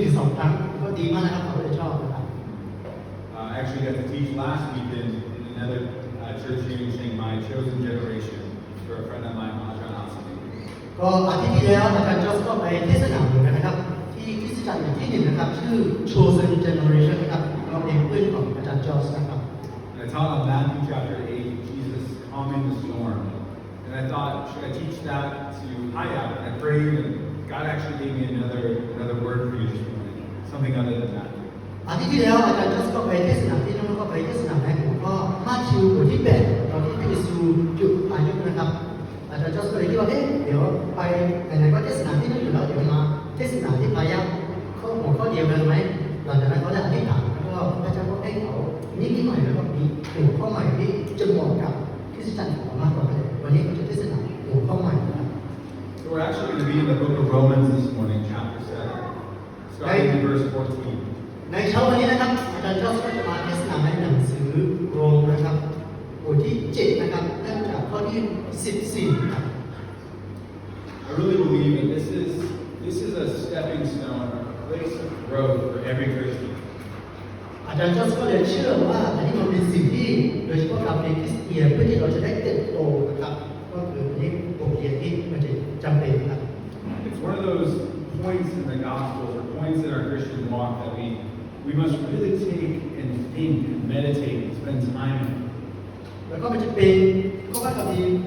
1-2 ครั้งก็ดีมากนะครับเขาจะชอบนะครับ I actually got to teach last weekend in another church meeting saying my chosen generation for a friend of mine, Ajan Asami. ก็อาทิตย์ที่แล้วอาจารย์จอสก็ไปเทศนาเหมือนกันนะครับที่คริสตจักรที่หนึ่งนะครับชื่อ Chosen Generation นะครับก็เป็นเพื่อนของอาจารย์จอสนะครับ And I taught on Matthew chapter 8, Jesus calming the storm. And I thought, should I teach that to Hayat? And I prayed, and God actually gave me another word for you this morning, something other than that. อาทิตย์ที่แล้วอาจารย์จอสก็ไปเทศนาที่นั่นแล้วก็ไปเทศนาในหัวข้อมาทธิวบทที่8ตอนที่พระเยซูหยุดอายุนะครับอาจารย์จอสก็เลยคิดว่าเดี๋ยวไปไหนๆก็เทศนาที่นั่นอยู่แล้วเดี๋ยวมาเทศนาที่พายัพหัวข้อเดียวกันไหมหลังจากนั้นเขาจะอธิษฐานแล้วก็พระเจ้าก็ให้เขานิดหน่อยแล้วก็มีหัวข้อใหม่ที่จะเหมาะกับคริสตจักรของเรามากกว่าเลยวันนี้เราจะเทศนาหัวข้อใหม่นะครับ So we're actually going to be in the book of Romans this morning, chapter 7, starting in verse 14. ในเช้าวันนี้นะครับอาจารย์จอสก็จะมาเทศนาในหนังสือโรมนะครับบทที่7นะครับเริ่มจากข้อที่14ครับ I really believe that this is a stepping stone, a place of growth for every Christian. อาจารย์จอสก็เลยเชื่อว่าอันนี้มันเป็นสิ่งที่โดยเฉพาะการเป็นคริสเตียนเพื่อที่เราจะได้เติบโตนะครับก็คืออันนี้บทเรียนที่มันจะจำเป็นครับ It's one of those points in the Gospels or points in our Christian walk that we must really take and think and meditate and spend time in. แล้วก็มันจะเป็นข้อพระคัมภีร์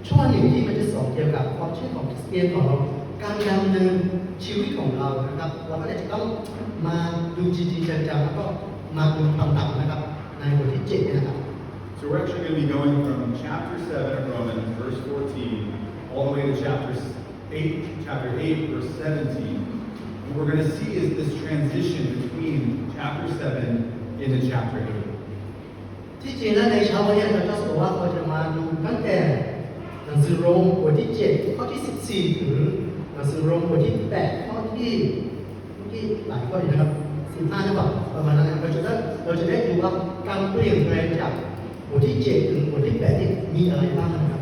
ช่วงหนึ่งที่มันจะสอนเกี่ยวกับความเชื่อของคริสเตียนของเราการดำเนินชีวิตของเรานะครับเราก็จะต้องมาดูจริงๆจังๆแล้วก็มาดูคำถามนะครับในบทที่7นะครับ So we're actually going to be going from chapter 7 of Romans, verse 14, all the way to chapter 8, verse 17. What we're going to see is this transition between chapter 7 into chapter 8. ที่จริงแล้วในเช้าวันนี้อาจารย์ก็บอกว่าเราจะมาดูตั้งแต่หนังสือโรมบทที่7ข้อที่14ถึงหนังสือโรมบทที่8ข้อที่หลายข้ออยู่นะครับ15หรือเปล่าประมาณนั้นเราจะได้ดูว่าการเปลี่ยนแปลงจากบทที่7ถึงบทที่8นี่มีอะไรบ้างนะครับ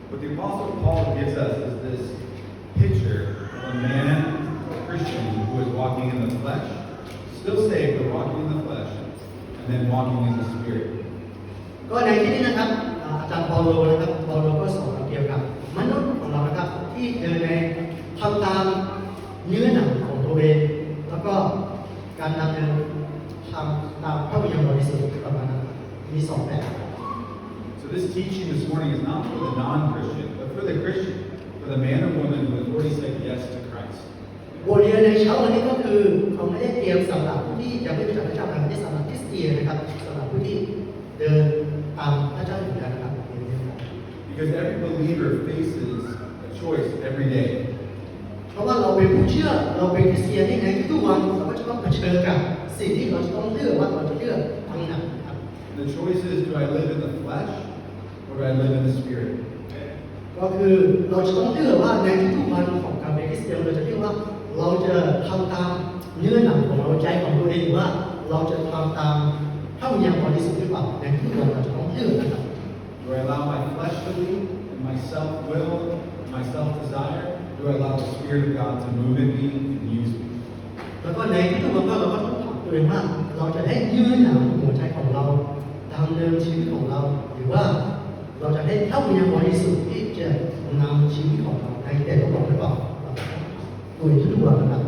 What the Apostle Paul gives us is this picture of a man, a Christian, who is walking in the flesh, still saved, but walking in the flesh, and then walking in the Spirit. ก็ในที่นี้นะครับอาจารย์เปาโลนะครับเปาโลก็สอนเกี่ยวกับมนุษย์ของเรานะครับที่เดินในทำตามเนื้อหนังของตัวเองแล้วก็การดำเนินทำตามพระวิญญาณบริสุทธิ์ประมาณนั้นมี2แบบ So this teaching this morning is not for the non-Christian, but for the Christian, for the man or woman who has already said yes to Christ. บทเรียนในเช้าวันนี้ก็คือเขาไม่ได้เตรียมสำหรับผู้ที่ยังไม่รู้จักพระเจ้าแต่ไม่ได้สำหรับคริสเตียนนะครับสำหรับผู้ที่เดินตามพระเจ้าอยู่แล้วนะครับ Because every believer faces a choice every day. เพราะว่าเราเป็นผู้เชื่อเราเป็นคริสเตียนที่ในทุกวันเราก็จะต้องเผชิญกับสิ่งที่เราจะต้องเลือกว่าเราจะเลือกทางไหนครับ The choice is, do I live in the flesh or do I live in the Spirit? ก็คือเราจะต้องเลือกว่าในทุกวันของการเป็นคริสเตียนเราจะเลือกว่าเราจะทำตามเนื้อหนังของเราใจของตัวเองหรือว่าเราจะทำตามพระวิญญาณบริสุทธิ์หรือเปล่าในทุกวันเราจะต้องเลือกนะครับ Do I allow my flesh to lead and my self-will, my self-desire? Do I allow the Spirit of God to move in me and use me? แล้วก็ในทุกวันเราก็ต้องถามตัวเองว่าเราจะให้เนื้อหนังหัวใจของเราดำเนินชีวิตของเราหรือว่าเราจะให้พระวิญญาณบริสุทธิ์ที่จะนำชีวิตของเราในแต่ละวันหรือเปล่าโดยทุกวันนะครับ